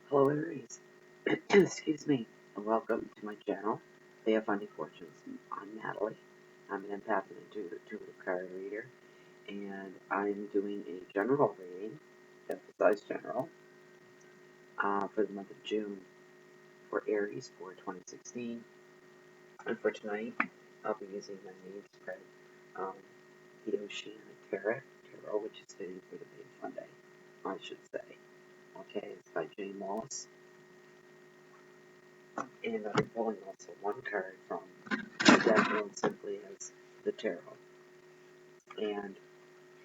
Hello Aries, excuse me, and welcome to my channel, They Have Funny Fortunes. I'm Natalie. I'm an empath and intuitive card reader, and I'm doing a general reading, emphasize general, for the month of June for Aries for 2016. And for tonight, I'll be using my main spread, the Oceanic Tarot, which is fitting for the Big Sunday, I should say. Okay, it's by Jane Wallace. And I'll be pulling also one card from the deck known simply as the Tarot. And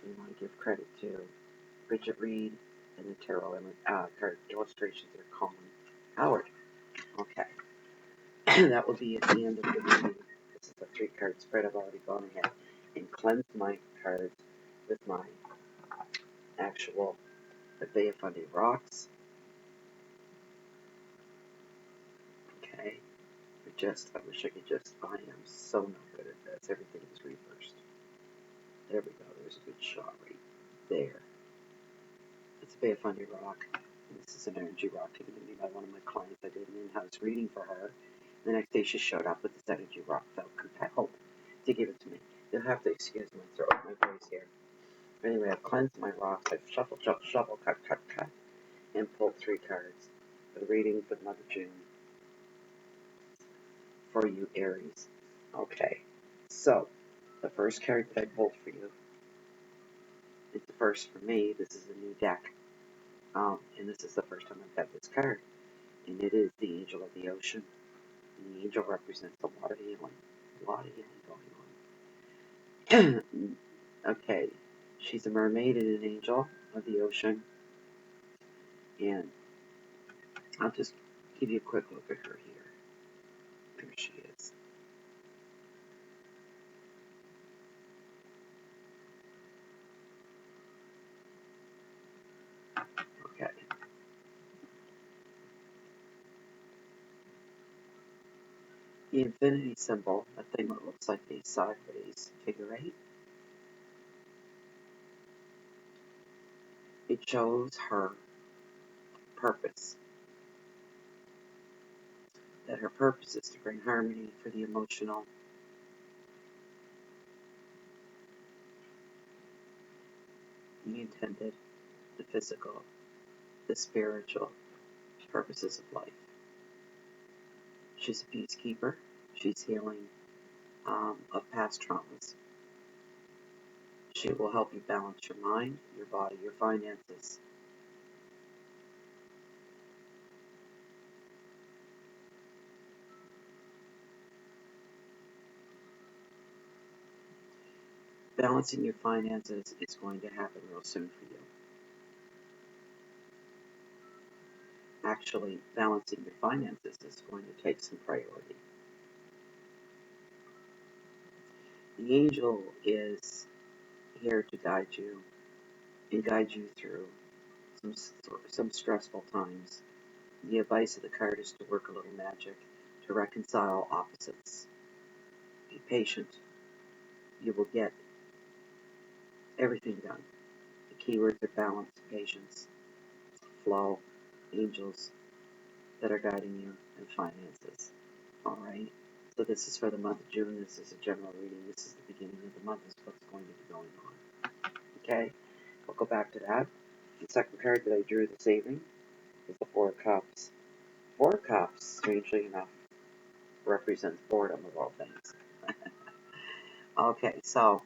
we want to give credit to Bridget Reed and the Tarot card illustrations are Colin Howard. Okay. That will be at the end of the reading. This is a 3-card spread. I've already gone ahead and cleansed my cards with my actual Bay of Fundy rocks. Okay. I wish I could I am so not good at this. Everything is reversed. There we go. There's a good shot right there. It's a Bay of Fundy rock. And this is an energy rock given to me by one of my clients. I did an in-house reading for her. The next day she showed up with this energy rock. Felt compelled to give it to me. You'll have to excuse my throat, my voice here. Anyway, I've cleansed my rocks. I've shuffle, cut, and pulled 3 cards for the reading for the month of June for you Aries. Okay, so the first card that I pulled for you, it's the first for me. This is a new deck, and this is the first time I've got this card, and it is the Angel of the Ocean. And the angel represents a lot of healing going on. Okay, she's a mermaid and an angel of the ocean, and I'll just give you a quick look at her here. There she is. Okay. The infinity symbol, a thing that looks like a sideways figure 8, it shows her purpose. That her purpose is to bring harmony for the emotional, the intended, the physical, the spiritual purposes of life. She's a peacekeeper. She's healing of past traumas. She will help you balance your mind, your body, your finances. Balancing your finances is going to happen real soon for you. Actually, balancing your finances is going to take some priority. The angel is here to guide you and guide you through some stressful times. The advice of the card is to work a little magic, to reconcile opposites. Be patient. You will get everything done. The keywords are balance, patience, flow, angels that are guiding you, and finances. Alright? So this is for the month of June. This is a general reading. This is the beginning of the month. This is what's going to be going on. Okay? We'll go back to that. The second card that I drew this evening is the 4 of Cups. 4 of Cups, strangely enough, represents boredom of all things. Okay, so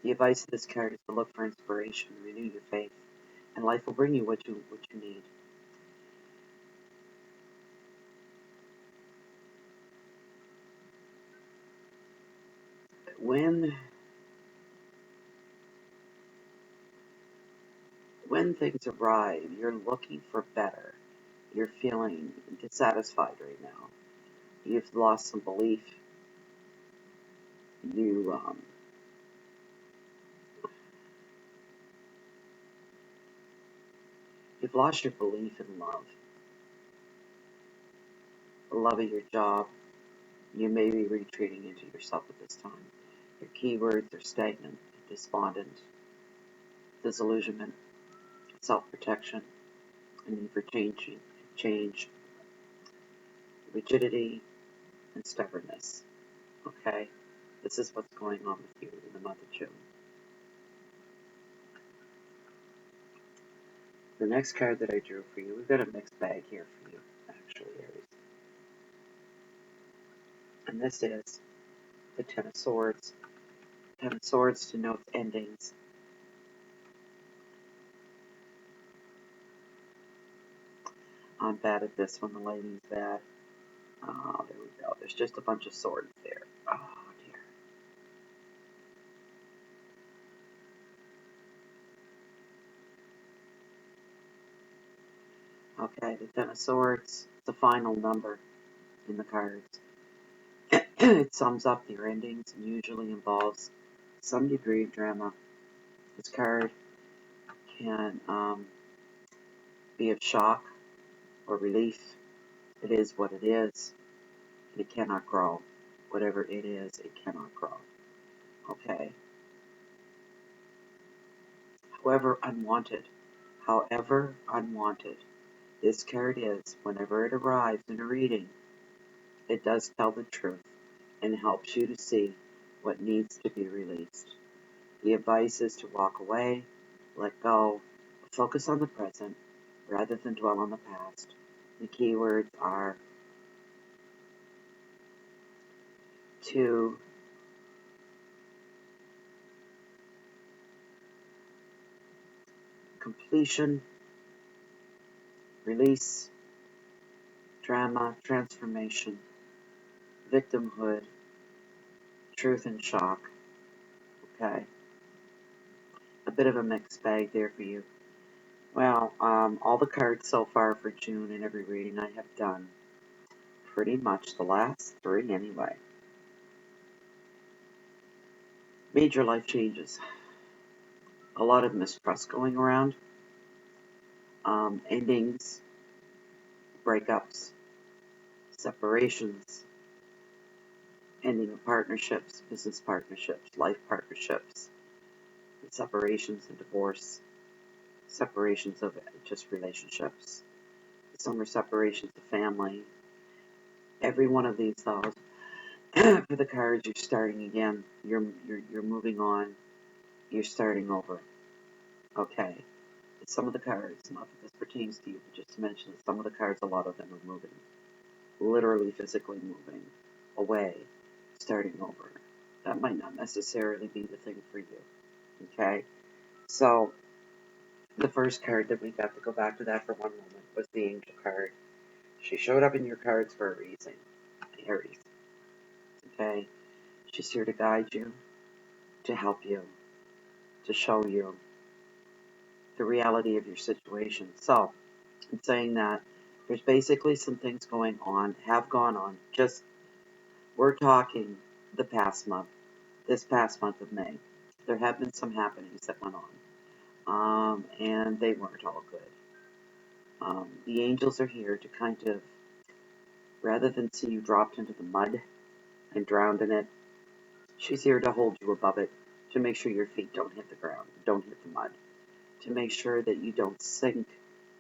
the advice of this card is to look for inspiration, renew your faith, and life will bring you what you need. When things arrive, you're looking for better. You're feeling dissatisfied right now. You've lost some belief. You've lost your belief in love. The love of your job. You may be retreating into yourself at this time. Your keywords are stagnant, despondent, disillusionment, self-protection, and need for change, rigidity, and stubbornness. Okay? This is what's going on with you in the month of June. The next card that I drew for you, we've got a mixed bag here for you, actually, Aries. And this is the Ten of Swords. Ten of Swords denotes endings. I'm bad at this one. The lighting's bad. Oh, there we go. There's just a bunch of swords there. Oh, dear. Okay, the Ten of Swords, the final number in the cards. It sums up your endings and usually involves some degree of drama. This card can be of shock or relief. It is what it is. It cannot grow. Whatever it is, it cannot grow. Okay? However unwanted, this card is, whenever it arrives in a reading, it does tell the truth and helps you to see what needs to be released. The advice is to walk away, let go, focus on the present rather than dwell on the past. The keywords are to completion, release, drama, transformation, victimhood, truth and shock. Okay. A bit of a mixed bag there for you. Well, all the cards so far for June in every reading I have done, pretty much the last 3 anyway. Major life changes. A lot of mistrust going around. Endings, breakups, separations, ending of partnerships, business partnerships, life partnerships, separations and divorce, separations of just relationships. Some are separations of family. Every one of these, though, for the cards, you're starting again. You're moving on. You're starting over. Okay. Some of the cards, not that this pertains to you, but just to mention that some of the cards, a lot of them are moving. Literally, physically moving away, starting over. That might not necessarily be the thing for you. Okay? So, the first card that we got, to go back to that for one moment, was the Angel card. She showed up in your cards for a reason. Aries. Okay? She's here to guide you, to help you, to show you the reality of your situation. So, in saying that, there's basically some things going on, have gone on. Just, we're talking the past month, this past month of May. There have been some happenings that went on, and they weren't all good. The angels are here to kind of, rather than see you dropped into the mud and drowned in it, she's here to hold you above it, to make sure your feet don't hit the ground, don't hit the mud, to make sure that you don't sink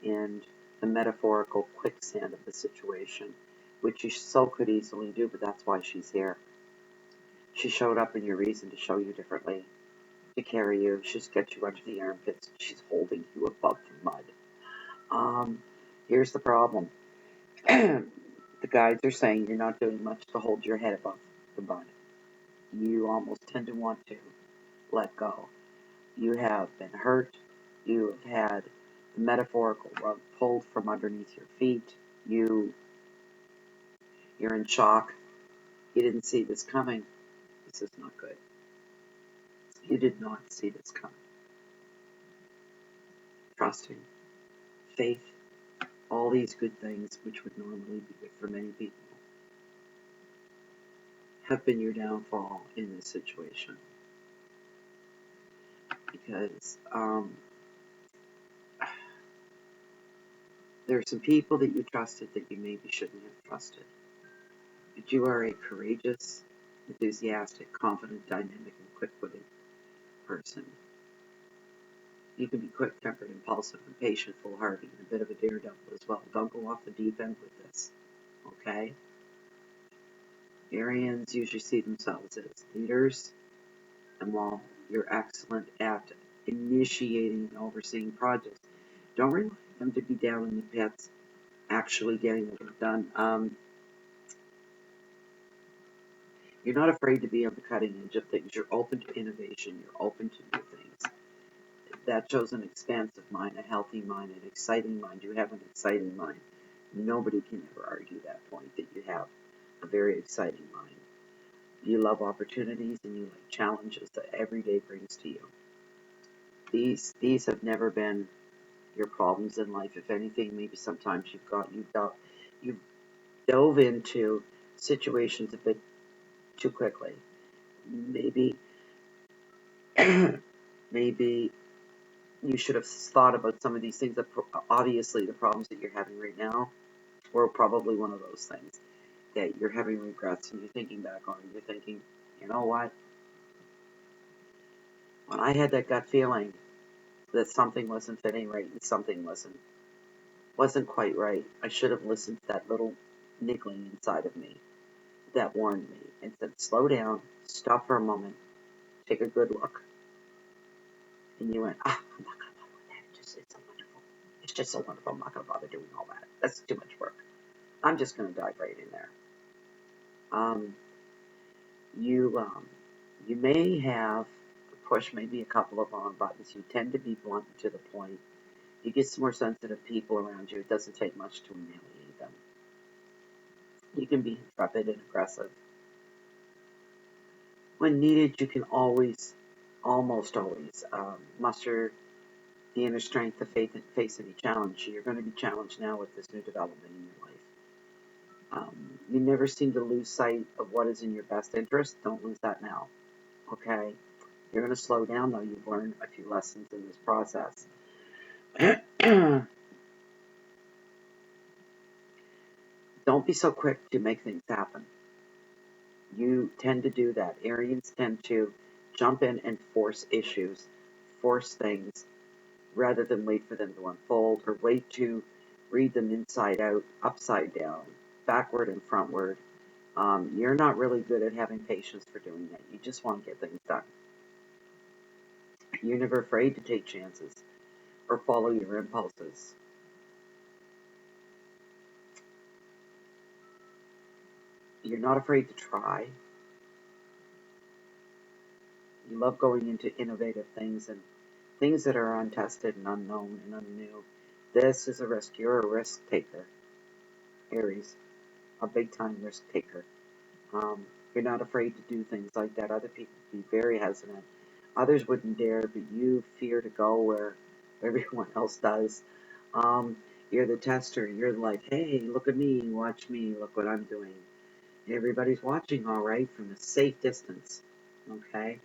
in the metaphorical quicksand of the situation, which you so could easily do, but that's why she's here. She showed up in your reason to show you differently, to carry you. She's got you under the armpits. She's holding you above the mud. Here's the problem. The guides are saying you're not doing much to hold your head above the mud. You almost tend to want to let go. You have been hurt. You have had the metaphorical rug pulled from underneath your feet. You're in shock. You didn't see this coming. This is not good. You did not see this coming. Trusting, faith, all these good things, which would normally be good for many people, have been your downfall in this situation. Because there are some people that you trusted that you maybe shouldn't have trusted. But you are a courageous, enthusiastic, confident, dynamic, and quick-witted person. You can be quick-tempered, impulsive, impatient, foolhardy, and a bit of a daredevil as well. Don't go off the deep end with this, okay? Arians usually see themselves as leaders, and while you're excellent at initiating and overseeing projects, don't rely on them to be down in the pits, actually getting the work done. You're not afraid to be on the cutting edge of things. You're open to innovation. You're open to new things. That shows an expansive mind, a healthy mind, an exciting mind. You have an exciting mind. Nobody can ever argue that point, that you have a very exciting mind. You love opportunities and you like challenges that every day brings to you. These have never been your problems in life. If anything, maybe sometimes you've dove into situations a bit too quickly. Maybe maybe you should have thought about some of these things. That obviously the problems that you're having right now were probably one of those things that you're having regrets and you're thinking back on. You're thinking, you know what? When I had that gut feeling that something wasn't fitting right and something wasn't quite right, I should have listened to that little niggling inside of me that warned me and said, slow down, stop for a moment, take a good look. And you went, I'm not going to bother with that. It's so wonderful. It's just so wonderful. I'm not going to bother doing all that. That's too much work. I'm just going to dive right in there. You may have pushed maybe a couple of wrong buttons. You tend to be blunt and to the point. You get some more sensitive people around you. It doesn't take much to annihilate them. You can be intrepid and aggressive. When needed, you can almost always, muster the inner strength to face any challenge. You're going to be challenged now with this new development in your life. You never seem to lose sight of what is in your best interest. Don't lose that now, okay? You're going to slow down, though. You've learned a few lessons in this process. Don't be so quick to make things happen. You tend to do that. Arians tend to jump in and force issues, force things, rather than wait for them to unfold or wait to read them inside out, upside down, backward and frontward. You're not really good at having patience for doing that. You just want to get things done. You're never afraid to take chances or follow your impulses. You're not afraid to try. You love going into innovative things and things that are untested and unknown and unnew. This is a risk. You're a risk taker, Aries, a big time risk taker. You're not afraid to do things like that. Other people would be very hesitant. Others wouldn't dare, but you fear to go where everyone else does. You're the tester. You're like, hey, look at me, watch me, look what I'm doing. Everybody's watching, all right, from a safe distance, okay?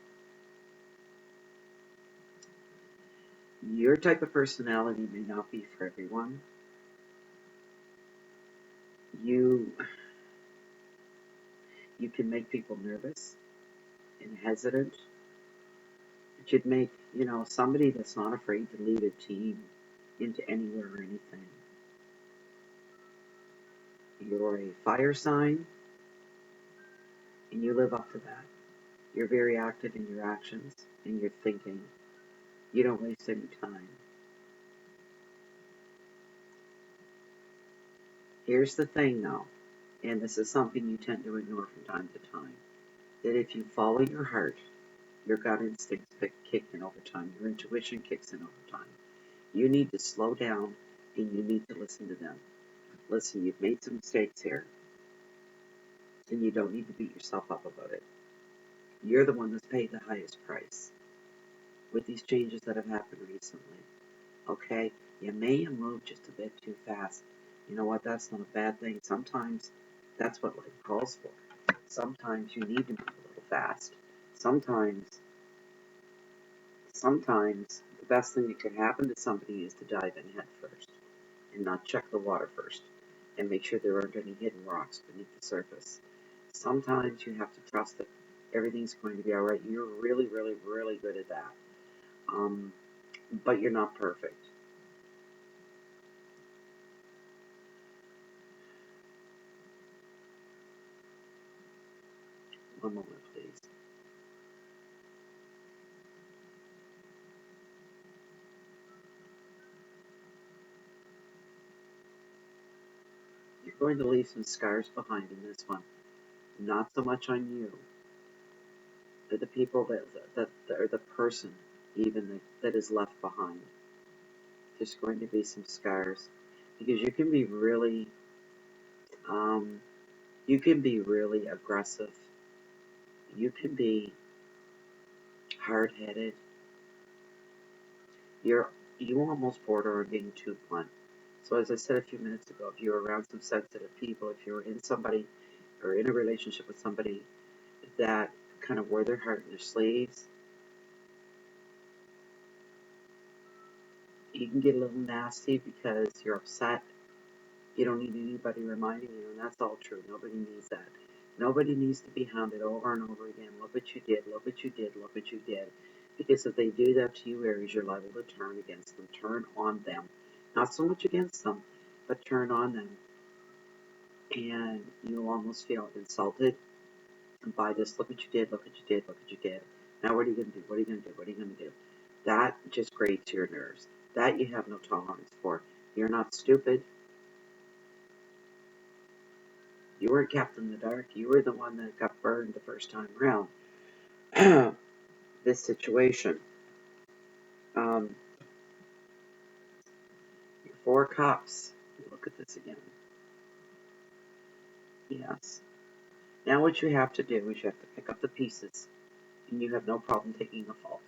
Your type of personality may not be for everyone. You can make people nervous and hesitant. It should make, somebody that's not afraid to lead a team into anywhere or anything. You're a fire sign, and you live up to that. You're very active in your actions and your thinking. You don't waste any time. Here's the thing, though, and this is something you tend to ignore from time to time, that if you follow your heart, your gut instincts kick in over time. Your intuition kicks in over time. You need to slow down and you need to listen to them. Listen, you've made some mistakes here, and you don't need to beat yourself up about it. You're the one that's paid the highest price with these changes that have happened recently. Okay? You may have moved just a bit too fast. You know what? That's not a bad thing. Sometimes that's what life calls for. Sometimes you need to move a little fast. Sometimes the best thing that could happen to somebody is to dive in head first and not check the water first and make sure there aren't any hidden rocks beneath the surface. Sometimes you have to trust that everything's going to be all right. You're really, really, really good at that. but you're not perfect. One moment, please. You're going to leave some scars behind in this one. Not so much on you, but the people that or the person even that is left behind. There's going to be some scars because um, you can be really aggressive. You can be hard-headed. You're you almost border on being too blunt. So as I said a few minutes ago, if you're around some sensitive people, if you're in somebody or in a relationship with somebody that kind of wear their heart in their sleeves, you can get a little nasty because you're upset. You don't need anybody reminding you, and that's all true. Nobody needs that. Nobody needs to be hounded over and over again. Look what you did, look what you did, look what you did. Because if they do that to you, Aries, you're liable to turn against them, turn on them. Not so much against them, but turn on them. And you'll almost feel insulted by this. Look what you did, look what you did, look what you did. Now what are you going to do? What are you going to do? What are you going to do? That just grates your nerves. That you have no tolerance for. You're not stupid. You weren't kept in the dark. You were the one that got burned the first time around. This situation. Um, your 4 cups. Look at this again. Yes. Now what you have to do is you have to pick up the pieces, and you have no problem taking the fault.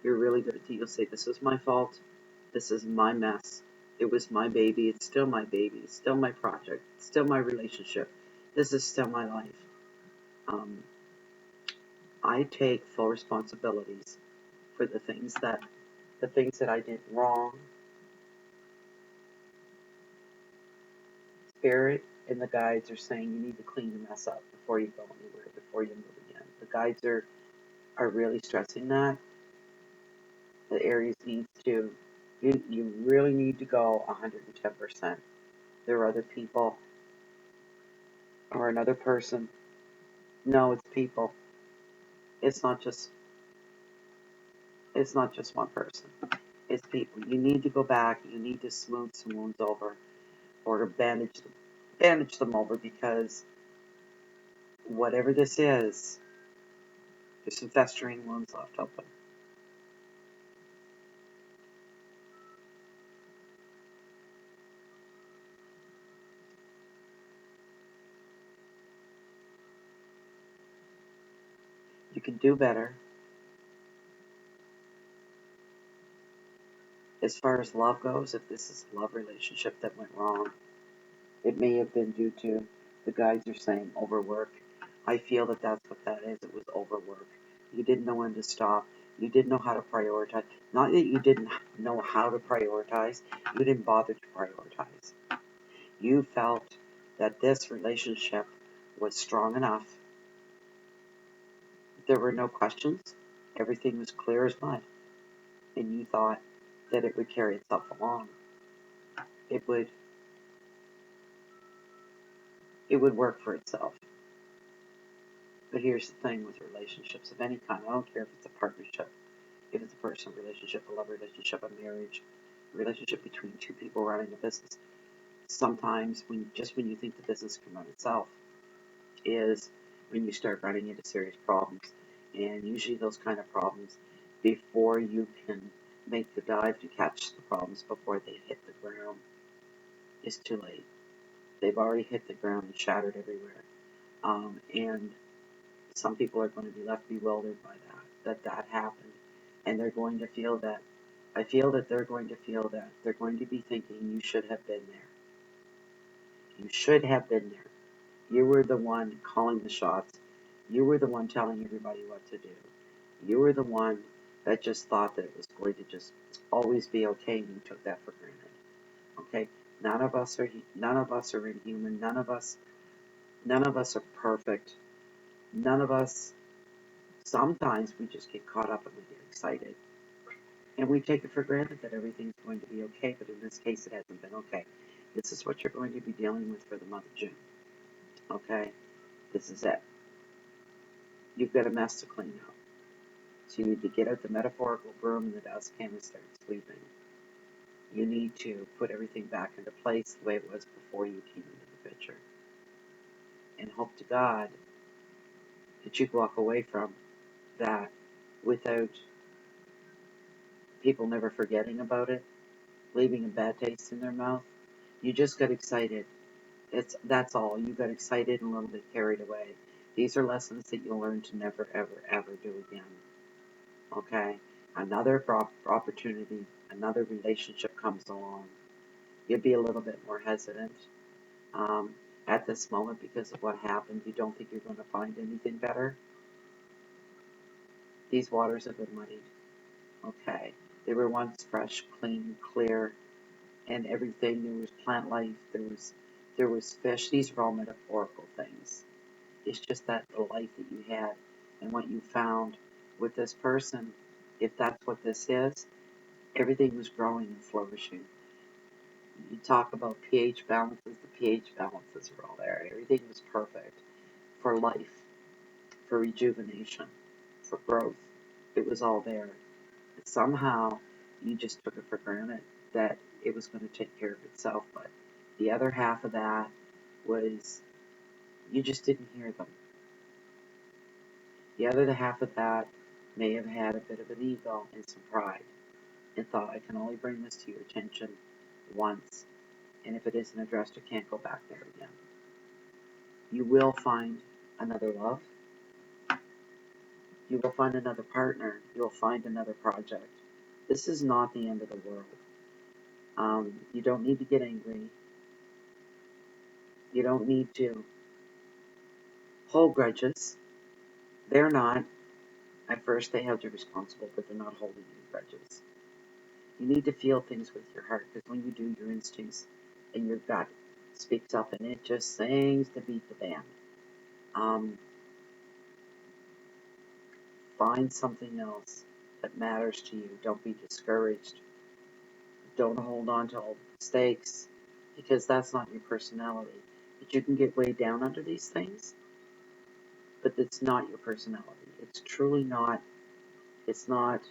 You're really good at it. You'll say, this is my fault. This is my mess. It was my baby. It's still my baby. It's still my project. It's still my relationship. This is still my life. Um, I take full responsibilities for the things that I did wrong. Spirit and the guides are saying you need to clean the mess up before you go anywhere, before you move again. The guides are really stressing that. The Aries needs to, you really need to go 110%. There are other people or another person. No, it's people. It's not just it's not just one person. It's people. You need to go back. You need to smooth some wounds over or to bandage them over because whatever this is, there's some festering wounds left open. You can do better. As far as love goes, if this is a love relationship that went wrong, it may have been due to, the guides are saying, overwork. I feel that that's what that is. It was overwork. You didn't know when to stop. You didn't know how to prioritize. Not that you didn't know how to prioritize, you didn't bother to prioritize. You felt that this relationship was strong enough. There were no questions. Everything was clear as mud. And you thought that it would carry itself along. It would work for itself. But here's the thing with relationships of any kind. I don't care if it's a partnership, if it's a personal relationship, a love relationship, a marriage, a relationship between two people running a business. Sometimes when you think the business can run itself is when you start running into serious problems. And usually those kind of problems, before you can make the dive to catch the problems before they hit the ground, is too late. They've already hit the ground and shattered everywhere. And some people are going to be left bewildered by that happened. And they're going to feel that, I feel that they're going to feel that. They're going to be thinking, you should have been there. You should have been there. You were the one calling the shots. You were the one telling everybody what to do. You were the one that just thought that it was going to just always be okay, and you took that for granted. Okay? None of us are inhuman. None of us are perfect. None of us, sometimes we just get caught up and we get excited. And we take it for granted that everything's going to be okay, but in this case, it hasn't been okay. This is what you're going to be dealing with for the month of June. Okay? This is it. You've got a mess to clean up. So you need to get out the metaphorical broom and the dustpan and start sweeping. You need to put everything back into place the way it was before you came into the picture. And hope to God that you walk away from that without people never forgetting about it, leaving a bad taste in their mouth. You just got excited. That's all. You got excited and a little bit carried away. These are lessons that you'll learn to never, ever, ever do again. Okay? Another opportunity, another relationship comes along. You'll be a little bit more hesitant um, at this moment because of what happened. You don't think you're going to find anything better. These waters have been muddied. Okay? They were once fresh, clean, clear, and everything. There was plant life. There was fish. These were all metaphorical things. It's just that the life that you had and what you found with this person, if that's what this is, everything was growing and flourishing. You talk about pH balances, the pH balances are all there. Everything was perfect for life, for rejuvenation, for growth. It was all there. But somehow you just took it for granted that it was going to take care of itself. But the other half of that was you just didn't hear them. The other half of that may have had a bit of an ego and some pride and thought, I can only bring this to your attention once, and if it isn't addressed, it can't go back there again. You will find another love. You will find another partner. You'll find another project. This is not the end of the world. You don't need to get angry. You don't need to hold grudges. They're not. At first, they held you responsible, but they're not holding any grudges. You need to feel things with your heart, because when you do, your instincts and your gut speaks up, and it just sings to beat the band. Find something else that matters to you. Don't be discouraged. Don't hold on to old mistakes, because that's not your personality. But you can get way down under these things, but it's not your personality. It's truly not. It's not.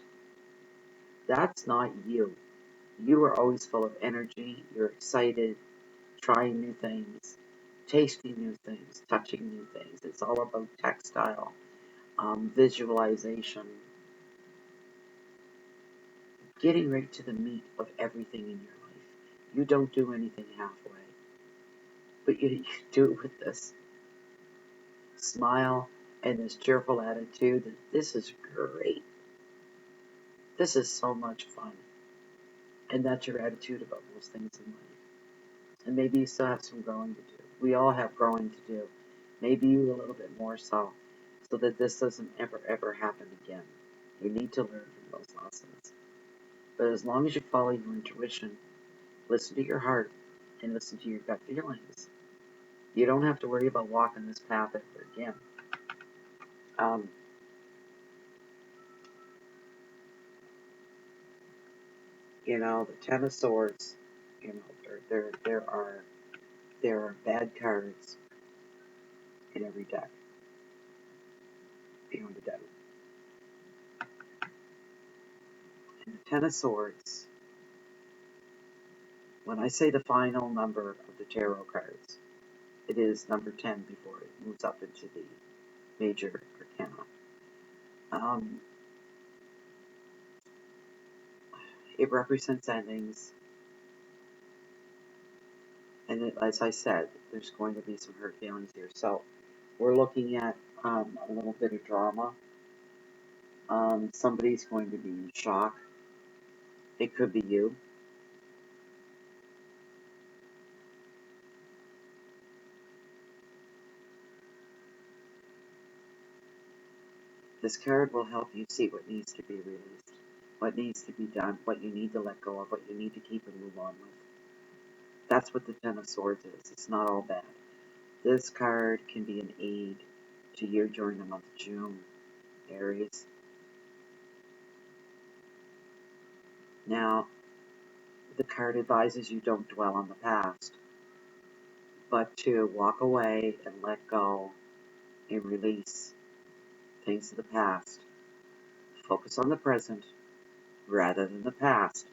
That's not you. You are always full of energy. You're excited, trying new things, tasting new things, touching new things. It's all about textile, visualization, getting right to the meat of everything in your life. You don't do anything halfway, but you do it with this smile and this cheerful attitude that this is great. This is so much fun. And that's your attitude about most things in life. And maybe you still have some growing to do. We all have growing to do. Maybe you a little bit more so that this doesn't ever, ever happen again. You need to learn from those lessons. But as long as you follow your intuition, listen to your heart, and listen to your gut feelings, you don't have to worry about walking this path ever again. Um, the Ten of Swords, there are bad cards in every deck, beyond a doubt. And the Ten of Swords, when I say the final number of the tarot cards, it is number 10 before it moves up into the major arcana. It represents endings, and as I said, there's going to be some hurt feelings here. So we're looking at a little bit of drama. Somebody's going to be in shock. It could be you. This card will help you see what needs to be released, what needs to be done, what you need to let go of, what you need to keep and move on with. That's what the Ten of Swords is. It's not all bad. This card can be an aid to you during the month of June, Aries. Now, the card advises you don't dwell on the past, but to walk away and let go and release things of the past. Focus on the present rather than the past.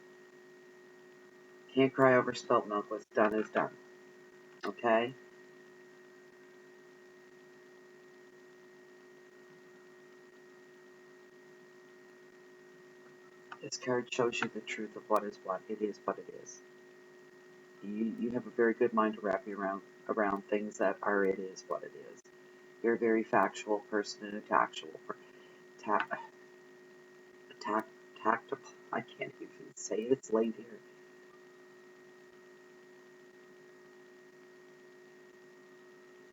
Can't cry over spilt milk. What's done is done. Okay? This card shows you the truth of what is what. It is what it is. You have a very good mind to wrap you around things that are it is what it is. You're a very factual person and a tactual tactile. I can't even say it. It's late here.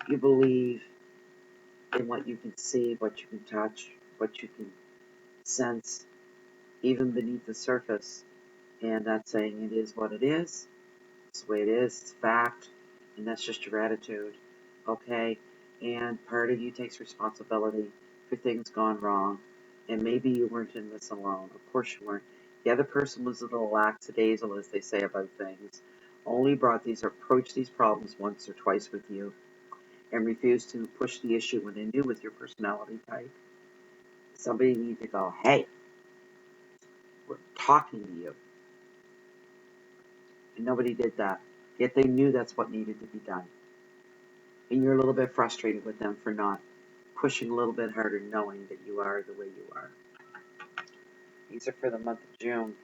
You believe in what you can see, what you can touch, what you can sense, even beneath the surface. And that's saying it is what it is. It's the way it is. It's fact. And that's just your attitude. Okay? And part of you takes responsibility for things gone wrong. And maybe you weren't in this alone. Of course you weren't. The other person was a little lackadaisical, as they say about things. Only approached these problems once or twice with you, and refused to push the issue when they knew with your personality type. Somebody needed to go, hey, we're talking to you. And nobody did that. Yet they knew that's what needed to be done. And you're a little bit frustrated with them for not pushing a little bit harder, knowing that you are the way you are. These are for the month of June.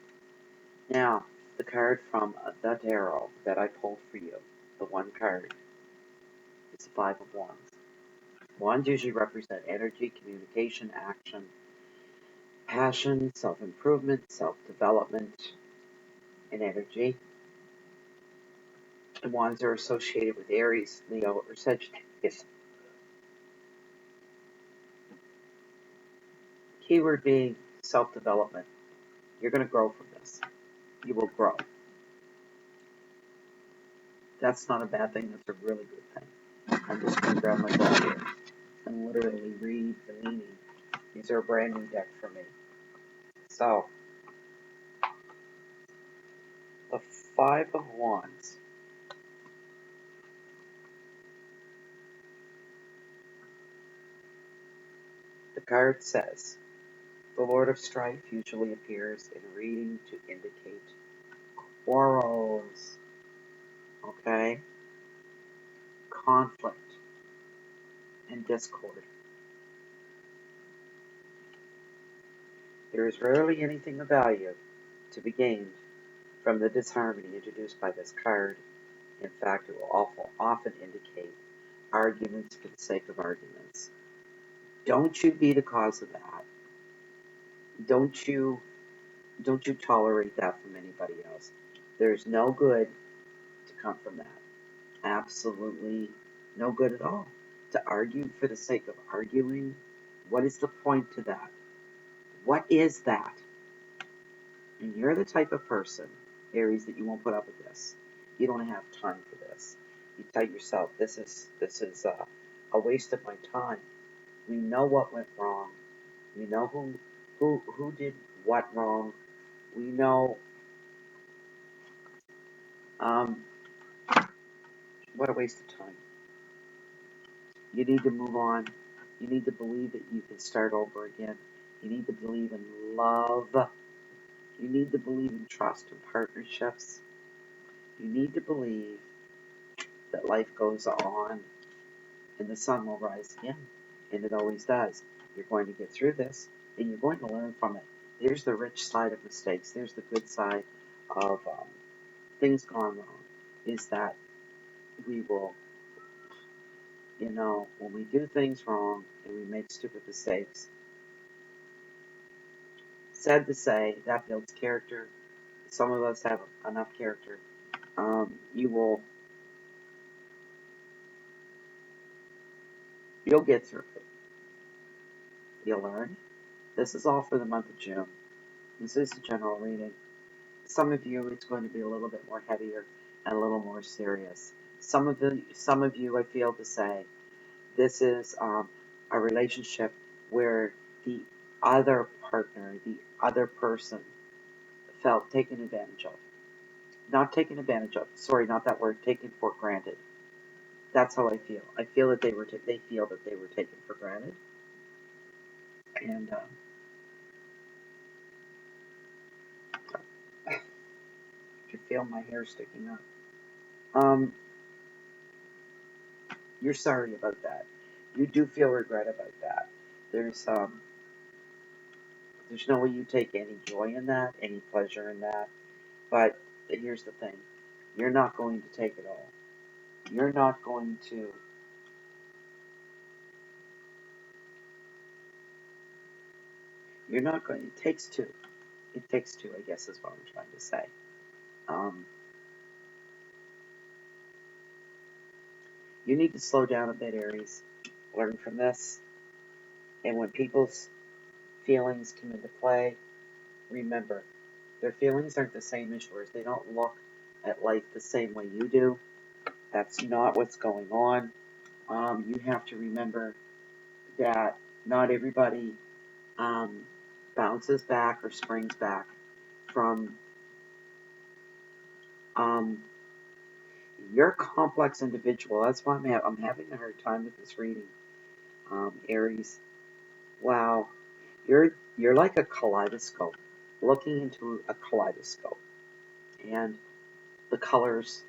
Now, the card from the tarot that I pulled for you, the one card, is the Five of Wands. Wands usually represent energy, communication, action, passion, self-improvement, self-development, and energy. And wands are associated with Aries, Leo, or Sagittarius. Keyword being self-development. You're going to grow from this. You will grow. That's not a bad thing. That's a really good thing. I'm just going to grab my ball here and literally read the meaning. These are a brand new deck for me. So, the Five of Wands. The card says, the Lord of Strife usually appears in reading to indicate quarrels, okay, conflict, and discord. There is rarely anything of value to be gained from the disharmony introduced by this card. In fact, it will often indicate arguments for the sake of arguments. Don't you be the cause of that. Don't you tolerate that from anybody else. There's no good to come from that. Absolutely no good at all. To argue for the sake of arguing, what is the point to that? What is that? And you're the type of person, Aries, that you won't put up with this. You don't have time for this. You tell yourself, this is a waste of my time. We know what went wrong. We know who did what wrong. We know what a waste of time. You need to move on. You need to believe that you can start over again. You need to believe in love. You need to believe in trust and partnerships. You need to believe that life goes on and the sun will rise again. And it always does. You're going to get through this and you're going to learn from it. There's the rich side of mistakes. There's the good side of things gone wrong. Is that we will, when we do things wrong and we make stupid mistakes, sad to say, that builds character. Some of us have enough character. You'll get through it. You'll learn. This is all for the month of June. This is a general reading. Some of you, it's going to be a little bit more heavier and a little more serious. Some of you, I feel to say, this is a relationship where the other partner, the other person, felt taken advantage of. Not taken advantage of. Sorry, not that word. Taken for granted. That's how I feel. I feel that they feel that they were taken for granted, and I can feel my hair sticking up. You're sorry about that. You do feel regret about that. There's there's no way you take any joy in that, any pleasure in that. But here's the thing: you're not going to take it all. You're not going to. You're not going. It takes two. It takes two, I guess, is what I'm trying to say. Um, you need to slow down a bit, Aries. Learn from this. And when people's feelings come into play, remember, their feelings aren't the same as yours. They don't look at life the same way you do. That's not what's going on. You have to remember that not everybody bounces back or springs back from um, you're a complex individual. That's why I'm having a hard time with this reading, Aries. Wow, you're like a kaleidoscope, looking into a kaleidoscope, and the colors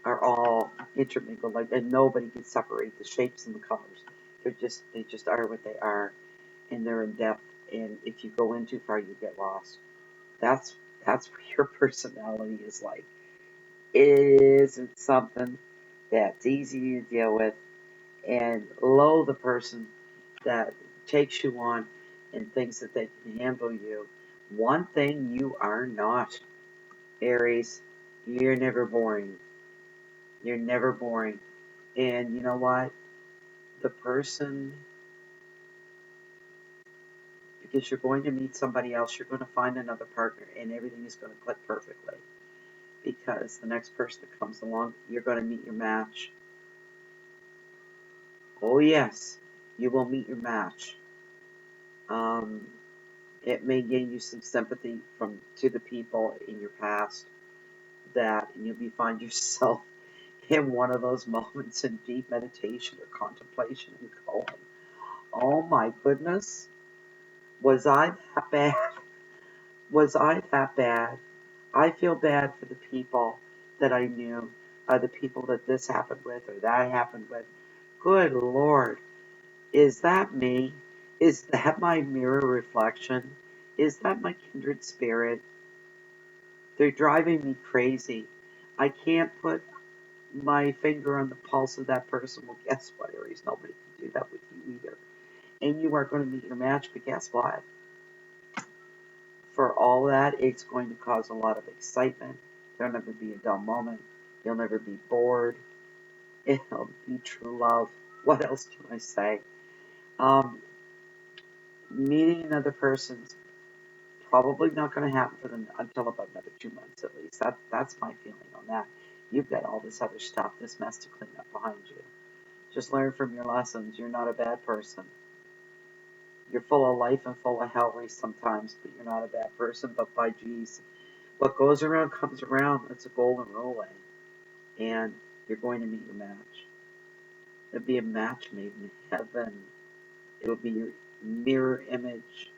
are all intermingled, and nobody can separate the shapes and the colors. They just are what they are, and they're in depth. And if you go in too far, you get lost. That's that's what your personality is like. It isn't something that's easy to deal with, and lo, the person that takes you on and thinks that they can handle you. One thing you are not, Aries, you're never boring. You're never boring. And you know what? The person, because you're going to meet somebody else, you're going to find another partner, and everything is going to click perfectly. Because the next person that comes along, you're going to meet your match. Oh, yes, you will meet your match. Um, it may gain you some sympathy to the people in your past that you'll find yourself in one of those moments in deep meditation or contemplation and going, oh my goodness, was I that bad? Was I that bad? I feel bad for the people that I knew, the people that this happened with or that happened with. Good Lord, is that me? Is that my mirror reflection? Is that my kindred spirit? They're driving me crazy. I can't put my finger on the pulse of that person. Well, guess what, Aries? Nobody can do that with you either. And you are going to meet your match, but guess what? For all that, it's going to cause a lot of excitement. There'll never be a dull moment. You'll never be bored. It'll be true love. What else can I say? Um, Meeting another person's probably not going to happen until about another 2 months at least. That's my feeling on that. You've got all this other stuff, this mess to clean up behind you. Just learn from your lessons. You're not a bad person. You're full of life and full of hell sometimes, but you're not a bad person. But by geez, what goes around comes around. That's a golden rule, and you're going to meet your match. It'll be a match made in heaven. It'll be your mirror image.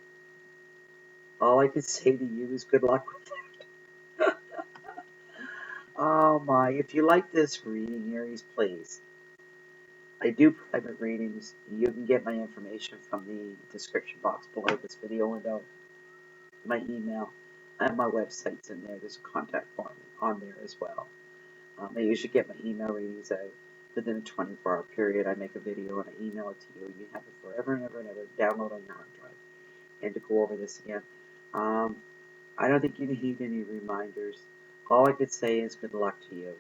All I can say to you is good luck with that. Oh my, if you like this reading, Aries, please. I do private readings. You can get my information from the description box below this video window. My email and my website's in there. There's a contact form on there as well. I usually get my email readings out within a 24-hour period. I make a video and I email it to you. You have it forever and ever and ever. Download on your hard drive. And to go over this again, I don't think you need any reminders. All I could say is good luck to you.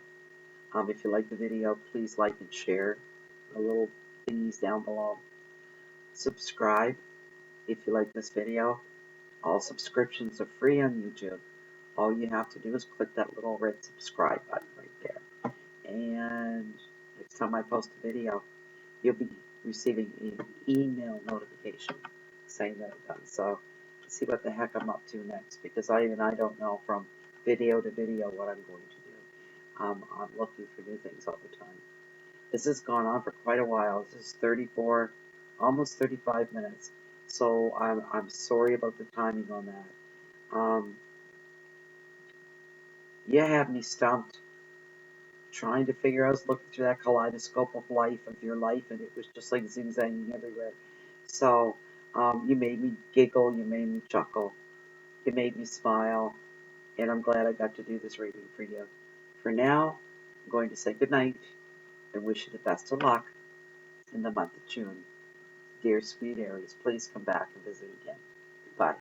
If you like the video, please like and share. The little thingies down below. Subscribe if you like this video. All subscriptions are free on YouTube. All you have to do is click that little red subscribe button right there. And next time I post a video, you'll be receiving an email notification saying that I've done so. see what the heck I'm up to next, because I don't know from video to video what I'm going to do. I'm looking for new things all the time. This has gone on for quite a while. This is 34, almost 35 minutes. So I'm sorry about the timing on that. You have me stumped trying to figure out, I was looking through that kaleidoscope of life, of your life, and it was just like zigzagging everywhere. So, you made me giggle, you made me chuckle, you made me smile, and I'm glad I got to do this reading for you. For now, I'm going to say goodnight and wish you the best of luck in the month of June. Dear sweet Aries, please come back and visit again.